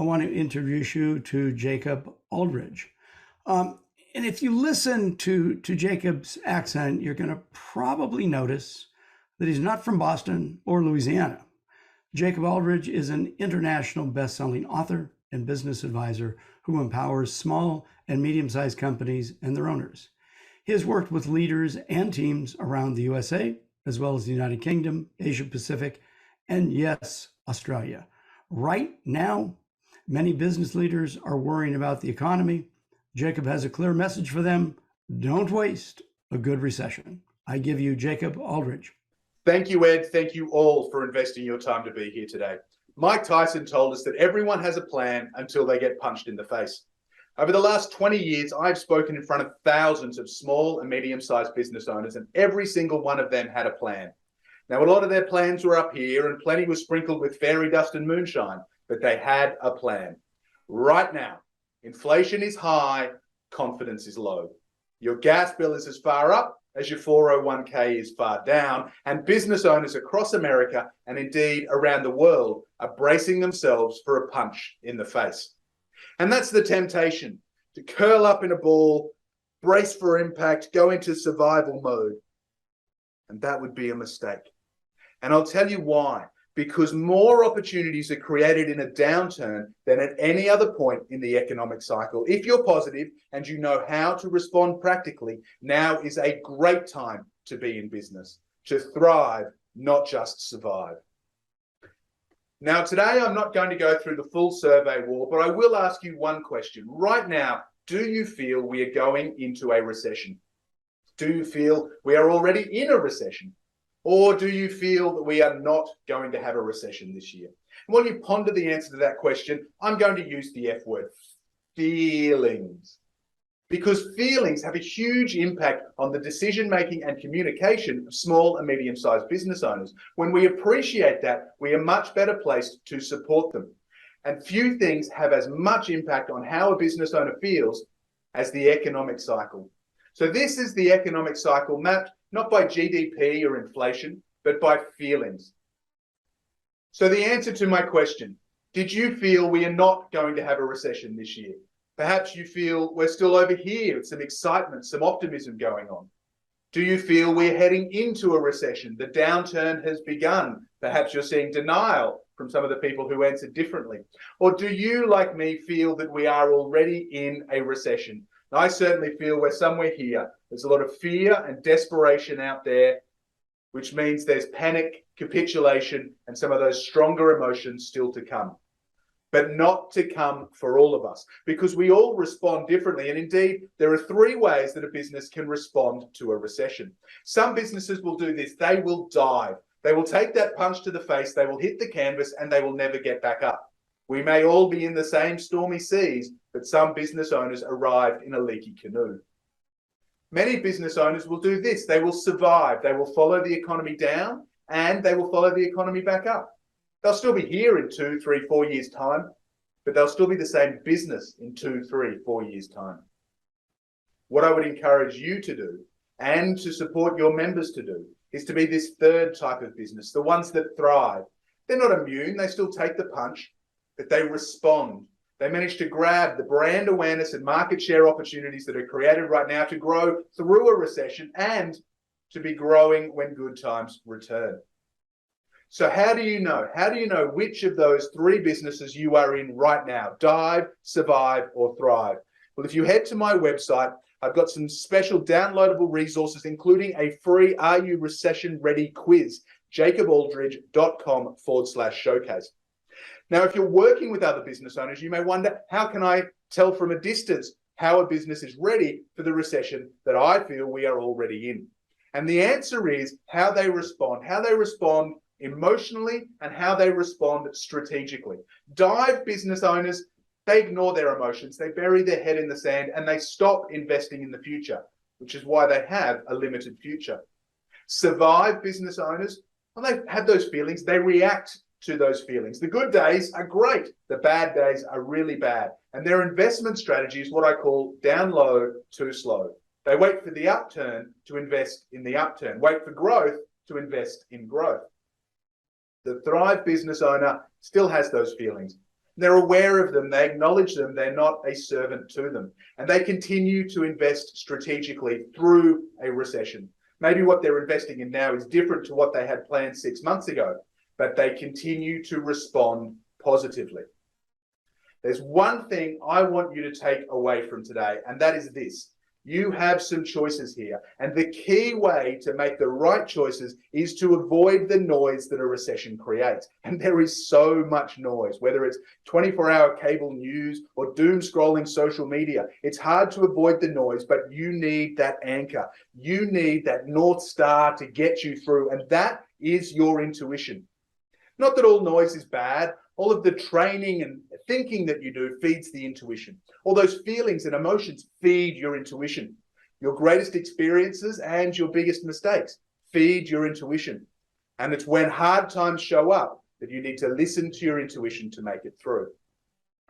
I want to introduce you to Jacob Aldridge. And if you listen to Jacob's accent, you're going to probably notice that he's not from Boston or Louisiana. Jacob Aldridge is an international best-selling author and business advisor who empowers small and medium-sized companies and their owners. He has worked with leaders and teams around the USA, as well as the United Kingdom, Asia Pacific, and yes, Australia. Right now, many business leaders are worrying about the economy. Jacob has a clear message for them. Don't waste a good recession. I give you Jacob Aldridge. Thank you, Ed. Thank you all for investing your time to be here today. Mike Tyson told us that everyone has a plan until they get punched in the face. Over the last 20 years, I've spoken in front of thousands of small and medium-sized business owners, and every single one of them had a plan. Now, a lot of their plans were up here, and plenty was sprinkled with fairy dust and moonshine, but they had a plan. Right now, inflation is high, confidence is low. Your gas bill is as far up as your 401k is far down, and business owners across America and indeed around the world are bracing themselves for a punch in the face. And that's the temptation, to curl up in a ball, brace for impact, go into survival mode. And that would be a mistake. And I'll tell you why. Because more opportunities are created in a downturn than at any other point in the economic cycle. If you're positive and you know how to respond practically, now is a great time to be in business, to thrive, not just survive. Now, today I'm not going to go through the full survey war, but I will ask you one question. Right now, do you feel we are going into a recession? Do you feel we are already in a recession? Or do you feel that we are not going to have a recession this year? And while you ponder the answer to that question, I'm going to use the F word, feelings. Because feelings have a huge impact on the decision-making and communication of small and medium-sized business owners. When we appreciate that, we are much better placed to support them. And few things have as much impact on how a business owner feels as the economic cycle. So this is the economic cycle mapped not by GDP or inflation, but by feelings. So the answer to my question, did you feel we are not going to have a recession this year? Perhaps you feel we're still over here with some excitement, some optimism going on. Do you feel we're heading into a recession? The downturn has begun. Perhaps you're seeing denial from some of the people who answered differently. Or do you, like me, feel that we are already in a recession? I certainly feel we're somewhere here. There's a lot of fear and desperation out there, which means there's panic, capitulation, and some of those stronger emotions still to come. But not to come for all of us, because we all respond differently. And indeed, there are three ways that a business can respond to a recession. Some businesses will do this. They will dive. They will take that punch to the face. They will hit the canvas and they will never get back up. We may all be in the same stormy seas, but some business owners arrived in a leaky canoe. Many business owners will do this. They will survive. They will follow the economy down and they will follow the economy back up. They'll still be here in 2, 3, 4 years' time, but they'll still be the same business in 2, 3, 4 years' time. What I would encourage you to do and to support your members to do is to be this third type of business, the ones that thrive. They're not immune. They still take the punch, but they respond. They manage to grab the brand awareness and market share opportunities that are created right now to grow through a recession and to be growing when good times return. So how do you know? How do you know which of those three businesses you are in right now? Dive, survive, or thrive? Well, if you head to my website, I've got some special downloadable resources, including a free Are You Recession Ready quiz, jacobaldridge.com/showcase. Now, if you're working with other business owners, you may wonder, how can I tell from a distance how a business is ready for the recession that I feel we are already in? And the answer is how they respond emotionally and how they respond strategically. Dive business owners, they ignore their emotions, they bury their head in the sand, and they stop investing in the future, which is why they have a limited future. Survive business owners, well, they have those feelings, they react to those feelings. The good days are great, the bad days are really bad. And their investment strategy is what I call down low, too slow. They wait for the upturn to invest in the upturn, wait for growth to invest in growth. The Thrive business owner still has those feelings. They're aware of them, they acknowledge them, they're not a servant to them. And they continue to invest strategically through a recession. Maybe what they're investing in now is different to what they had planned 6 months ago, but they continue to respond positively. There's one thing I want you to take away from today, and that is this. You have some choices here. And the key way to make the right choices is to avoid the noise that a recession creates. And there is so much noise, whether it's 24-hour cable news or doom scrolling social media. It's hard to avoid the noise, but you need that anchor. You need that North Star to get you through. And that is your intuition. Not that all noise is bad. All of the training and thinking that you do feeds the intuition. All those feelings and emotions feed your intuition. Your greatest experiences and your biggest mistakes feed your intuition. And it's when hard times show up that you need to listen to your intuition to make it through.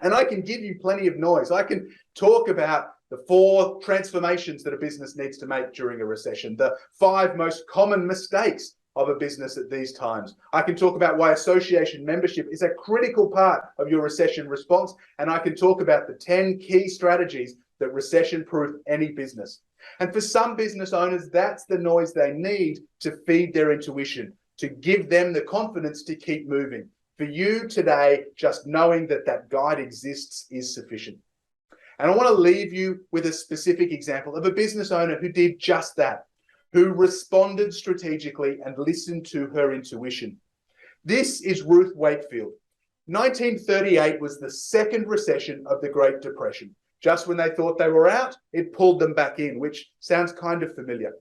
And I can give you plenty of noise. I can talk about the 4 transformations that a business needs to make during a recession, the 5 most common mistakes of a business at these times. I can talk about why association membership is a critical part of your recession response, and I can talk about the 10 key strategies that recession-proof any business. And for some business owners, that's the noise they need to feed their intuition, to give them the confidence to keep moving. For you today, just knowing that that guide exists is sufficient. And I want to leave you with a specific example of a business owner who did just that, who responded strategically and listened to her intuition. This is Ruth Wakefield. 1938 was the second recession of the Great Depression. Just when they thought they were out, it pulled them back in, which sounds kind of familiar.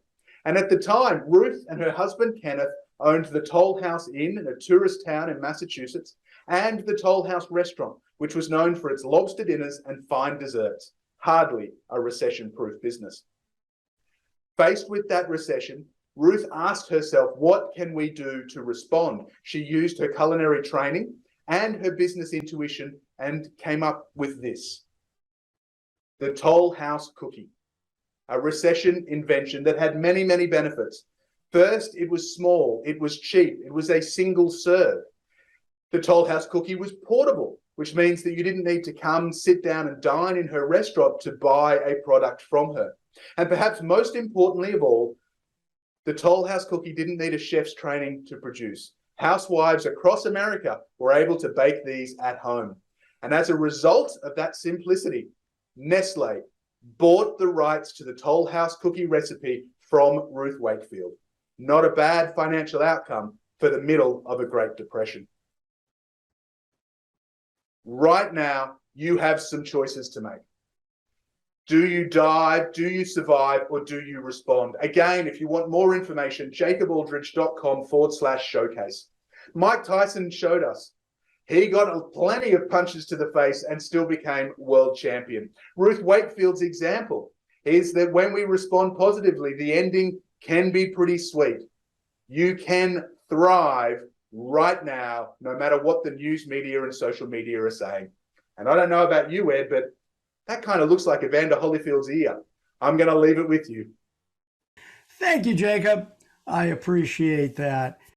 And at the time, Ruth and her husband Kenneth owned the Toll House Inn in a tourist town in Massachusetts and the Toll House Restaurant, which was known for its lobster dinners and fine desserts. Hardly a recession-proof business. Faced with that recession, Ruth asked herself, what can we do to respond? She used her culinary training and her business intuition and came up with this. The Toll House Cookie, a recession invention that had many, many benefits. First, it was small, it was cheap, it was a single serve. The Toll House Cookie was portable, which means that you didn't need to come, sit down and dine in her restaurant to buy a product from her. And perhaps most importantly of all, the Toll House Cookie didn't need a chef's training to produce. Housewives across America were able to bake these at home. And as a result of that simplicity, Nestle bought the rights to the Toll House Cookie recipe from Ruth Wakefield. Not a bad financial outcome for the middle of a Great Depression. Right now, you have some choices to make. Do you dive? Do you survive? Or do you respond? Again, if you want more information, jacobaldridge.com/showcase. Mike Tyson showed us. He got plenty of punches to the face and still became world champion. Ruth Wakefield's example is that when we respond positively, the ending can be pretty sweet. You can thrive right now, no matter what the news media and social media are saying. And I don't know about you, Ed, but that kind of looks like Evander Holyfield's ear. I'm going to leave it with you. Thank you, Jacob. I appreciate that.